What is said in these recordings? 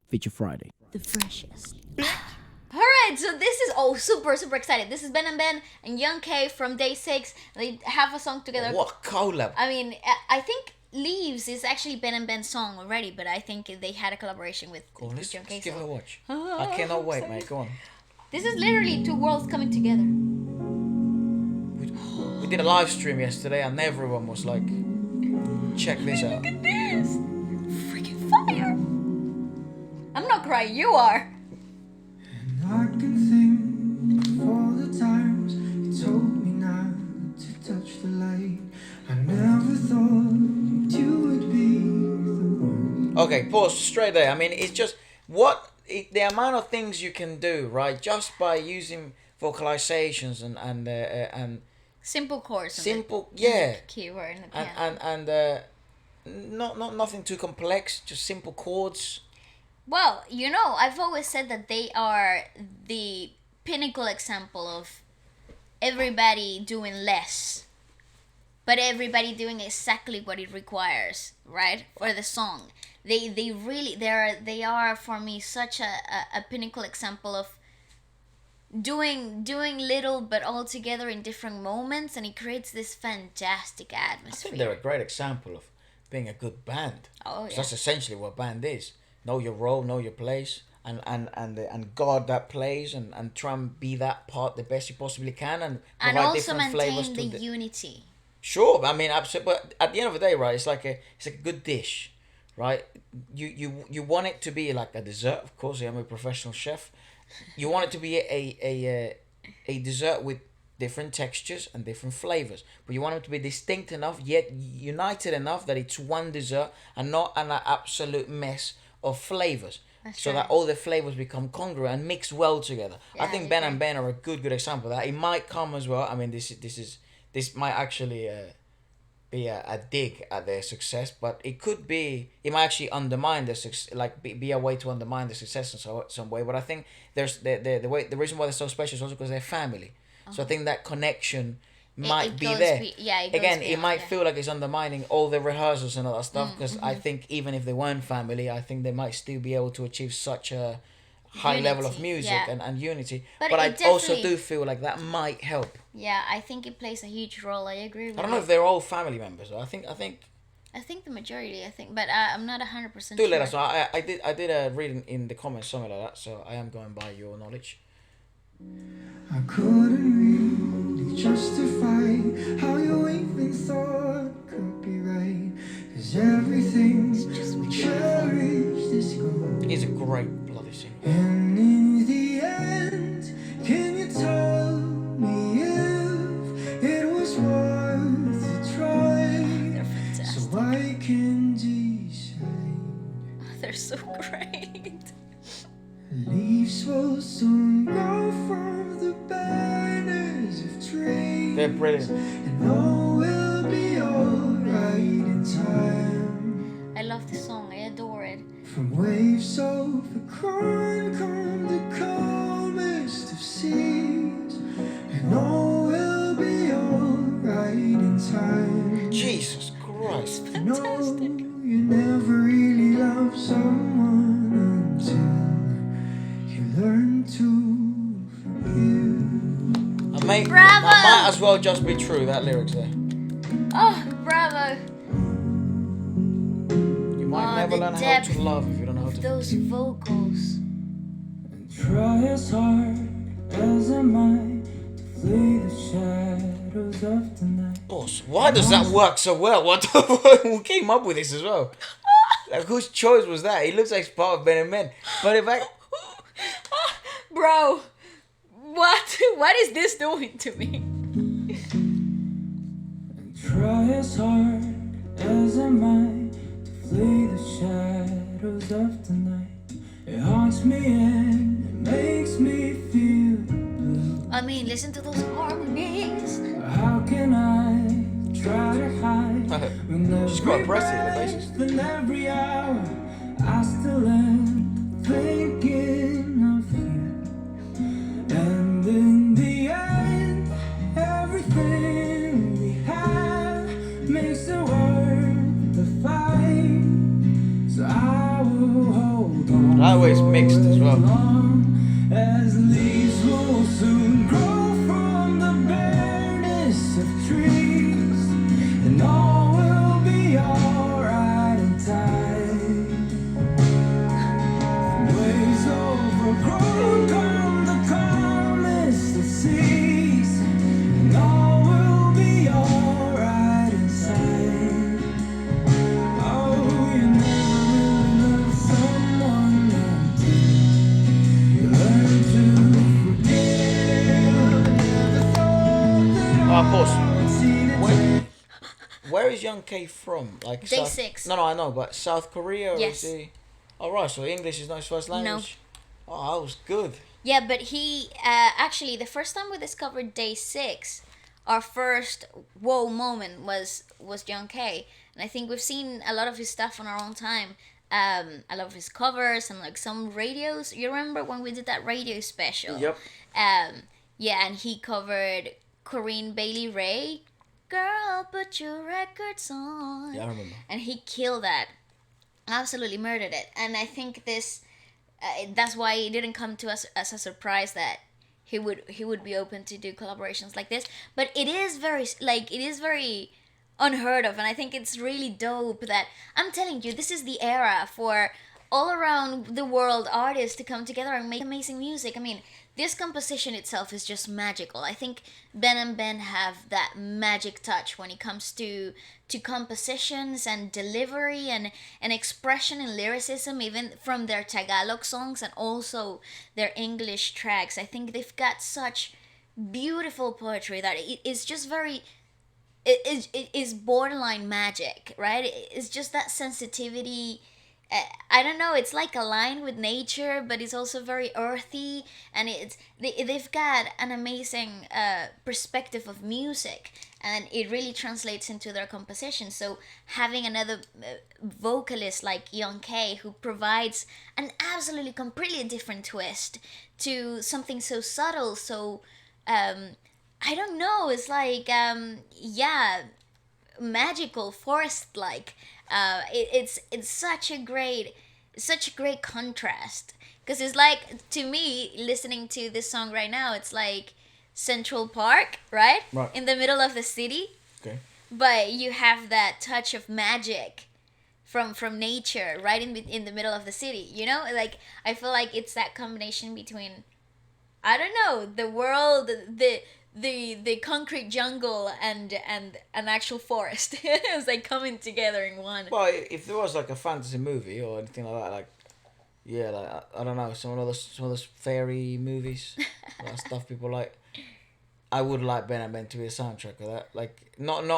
Feature Friday. The freshest. Alright, so this is super excited. This is Ben&Ben and Young K from Day6. They have a song together. What a collab. I mean, I think Leaves is actually Ben&Ben's song already, but I think they had a collaboration with Young K. Let's give it a watch. I cannot wait, mate. Go on. This is literally two worlds coming together. We did a live stream yesterday and everyone was like, check this out. Look at this! Freaking fire! I'm not crying, you are! And I can think of all the times you told me not to touch the light. I never thought you would be the one. Okay, pause straight there. I mean, it's just the amount of things you can do, right? Just by using vocalizations and simple chords. Simple, yeah. Keyword in the piano. And not nothing too complex. Just simple chords. Well, you know, I've always said that they are the pinnacle example of everybody doing less, but everybody doing exactly what it requires, right? For the song. They are for me such a pinnacle example of doing little but all together in different moments, and it creates this fantastic atmosphere. I think they're a great example of being a good band. Oh yeah. That's essentially what band is. Know your role, know your place, and guard that place, and try and be that part the best you possibly can, and provide also different flavors maintain to the unity. Sure, I mean, absolutely. But at the end of the day, right, it's like a good dish, right? You want it to be like a dessert. Of course, I'm a professional chef. You want it to be a dessert with different textures and different flavors, but you want it to be distinct enough yet united enough that it's one dessert and not an absolute mess of flavors. So that all the flavors become congruent and mix well together. Yeah, I think Ben&Ben are a good example of that. It might come as well. I mean, this might actually be a dig at their success, but it might actually undermine their success, like be a way to undermine the success in some way. But I think there's the reason why they're so special is also because they're family. So I think that connection might be there. It might feel like it's undermining all the rehearsals and all that stuff, because I think even if they weren't family, I think they might still be able to achieve such a high level of music and unity. But I also do feel like that might help. Yeah, I think it plays a huge role. I agree with I don't know if they're all family members, though. I think the majority, but I'm not 100% do sure. let us know. I did read in the comments something like that, so I am going by your knowledge. I couldn't really justify how you even thought could be right. 'Cause everything we cherished is gone. He's a great bloody singer. And in the end, can you tell me if it was worth a try? They're fantastic. So I can decide. They're so great. Leaves will soon go from the banners of trees. They're brilliant. And all will be alright in time. I love this song. I adore it. From waves overgrown come the calmest of seas. And all will be alright in time. Jesus Christ. No, you never really love someone until you learn to forgive. Bravo! That might as well just be true, that lyrics there. Oh, bravo! You might never the learn how depth to love if you don't know how to. Those vocals. And try as hard as I might to flee the shadows of the night. Boss, why does that work so well? What the fuck? Who came up with this as well? Like, whose choice was that? He looks like it's part of Ben&Ben. But in fact, Bro, what is this doing to me? And try as hard as I might to flee the shadows of the night. It haunts me and it makes me feel blue. I mean, listen to those harmonies. How can I try to hide when she's got every a breast here, the bassist. breath and every hour I still am thinking of you. And in the end, everything we have makes it worth the fight. So I will hold on. Always mixed as well. As leaves will soon grow from the bareness of trees, and all will be alright in time. Waves overgrown come the calmest of seas, and all will be alright inside. Oh, you never really love someone until you learn to forgive. Never thought that Of course. I would see the day. Where is Young K from? Like Day6. No, I know, but South Korea or Yes. is he? Oh right, so English is not his first language. Oh, that was good. Yeah, but he actually the first time we discovered Day6, our first whoa moment was John K. And I think we've seen a lot of his stuff on our own time. I love his covers and like some radios. You remember when we did that radio special? Yep. Yeah, and he covered Corinne Bailey Rae. Girl, put your records on. Yeah, I remember. And he killed that. Absolutely murdered it. And I think this that's why it didn't come to us as a surprise that he would be open to do collaborations like this. But it is very unheard of, and I think it's really dope that I'm telling you, this is the era for all around the world artists to come together and make amazing music. I mean, this composition itself is just magical. I think Ben&Ben have that magic touch when it comes to compositions and delivery and expression and lyricism, even from their Tagalog songs and also their English tracks. I think they've got such beautiful poetry that it is just very it is borderline magic, right? It's just that sensitivity. I don't know. It's like aligned with nature, but it's also very earthy, and they've got an amazing perspective of music, and it really translates into their composition. So having another vocalist like Young K, who provides an absolutely completely different twist to something so subtle, so I don't know. It's like yeah, magical, forest like. It's such a great contrast, because it's like, to me, listening to this song right now, it's like Central Park, right? Right. In the middle of the city, Okay. but you have that touch of magic from nature right in the middle of the city, you know. Like, I feel like it's that combination between, I don't know, the world, the concrete jungle and an actual forest. It's like coming together in one. Well, if there was like a fantasy movie or anything like that, like yeah, like I don't know, some of those fairy movies, that stuff people like. I would like Ben&Ben to be a soundtrack of that. Like not in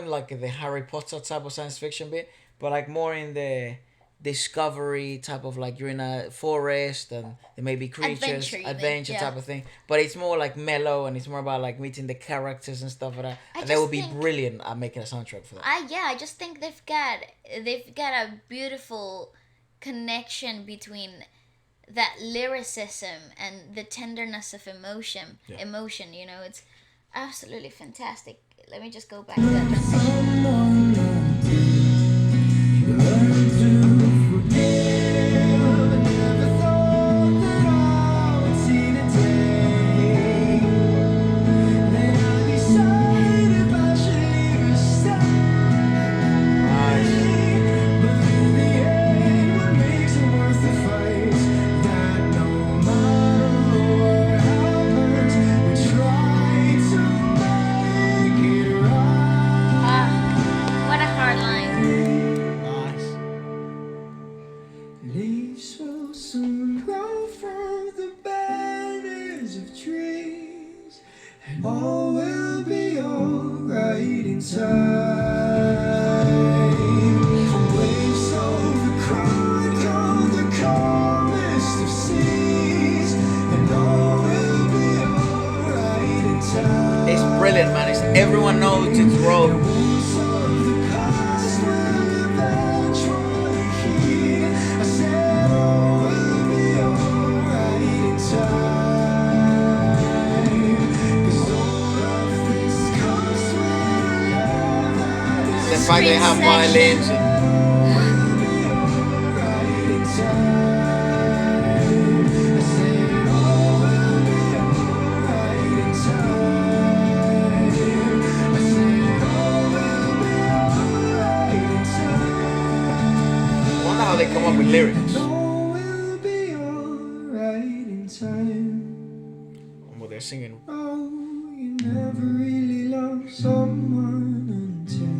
like the Harry Potter type of science fiction bit, but like more in the discovery type of, like, you're in a forest and there may be creatures, adventure yeah. type of thing. But it's more like mellow and it's more about like meeting the characters and stuff like that. And they would be brilliant at making a soundtrack for that. I just think they've got a beautiful connection between that lyricism and the tenderness of emotion. Yeah. Emotion, you know, it's absolutely fantastic. Let me just go back to that transition. Someone until you learn to forgive. I never thought that I would see the day that I decide if I should leave or stay. But in the end, what makes it worth the fight? That no matter what happens, we try to make it right. What a hard line. Nice. Leaves will soon grow from the banners of trees, and all will be alright in time. Waves overcome the calmest of seas, and all will be alright in time. It's brilliant, man. Everyone knows its role. Wounds of the past will eventually heal. I said all will be alright in time. 'Cause all of this comes with love that is The fact they have String violins. section. will be alright in time. they're singing. Oh, you never really love someone until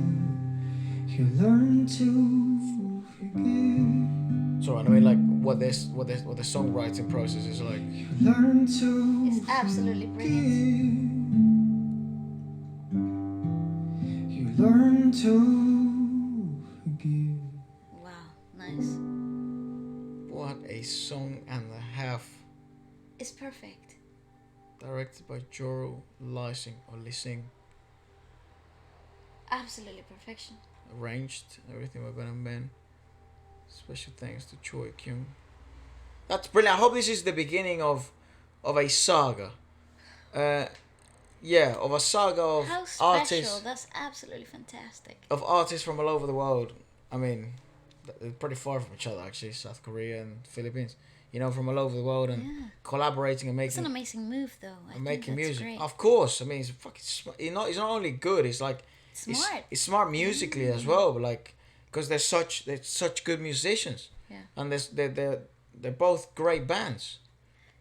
you learn to forgive. So I mean, like what the songwriting process is like. You learn to It's absolutely brilliant. forgive. You learn to forgive. Wow, nice. What a song and a half. It's perfect. Directed by Joro Lysing or Lysing. Absolutely perfection. Arranged everything by Ben&Ben. Special thanks to Choi Kyung. That's brilliant. I hope this is the beginning of a saga. Yeah, of a saga of How special. artists That's absolutely fantastic. from all over the world. I mean, they're pretty far from each other actually. South Korea and Philippines. You know, from all over the world and Yeah. collaborating and It's an making amazing move, though. I think making that's music. great. Of course, I mean, it's fucking. It's not only good. It's like Smart. It's smart musically as well, but like because they're such good musicians. Yeah. And they're both great bands,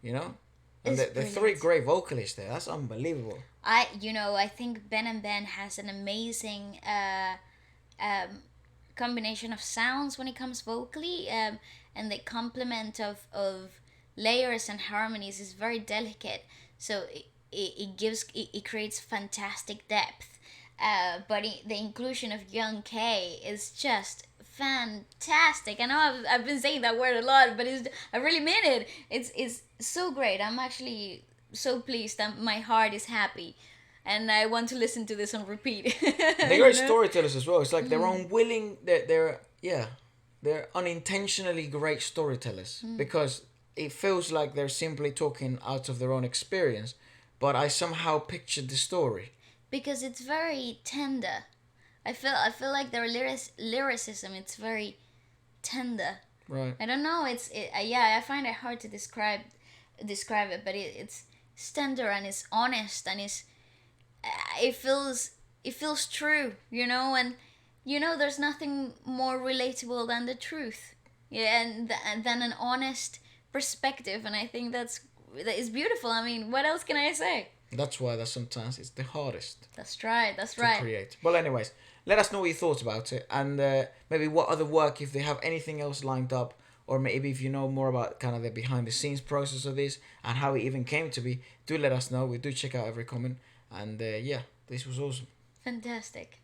you know, and It's they're three brilliant. great vocalists there. That's unbelievable. I think Ben&Ben has an amazing combination of sounds when it comes vocally, and the complement of layers and harmonies is very delicate. So it creates fantastic depth. But the inclusion of Young K is just fantastic. I know I've been saying that word a lot, but I really mean it. It's so great. I'm actually so pleased that my heart is happy, and I want to listen to this on repeat. And they're great storytellers as well. It's like they're unwilling. They're unintentionally great storytellers because it feels like they're simply talking out of their own experience, but I somehow pictured the story. Because it's very tender. I feel like their lyricism, it's very tender. Right. I don't know. Yeah. I find it hard to describe it, but it's tender and it's honest and it feels true, and there's nothing more relatable than the truth. Yeah, and than an honest perspective, and I think that is beautiful. I mean, what else can I say? That's why that sometimes it's the hardest That's right. That's to right. create. Well, anyways, let us know what you thought about it, and maybe what other work, if they have anything else lined up, or maybe if you know more about kind of the behind the scenes process of this and how it even came to be. Do let us know. We do check out every comment, and yeah, this was awesome. Fantastic.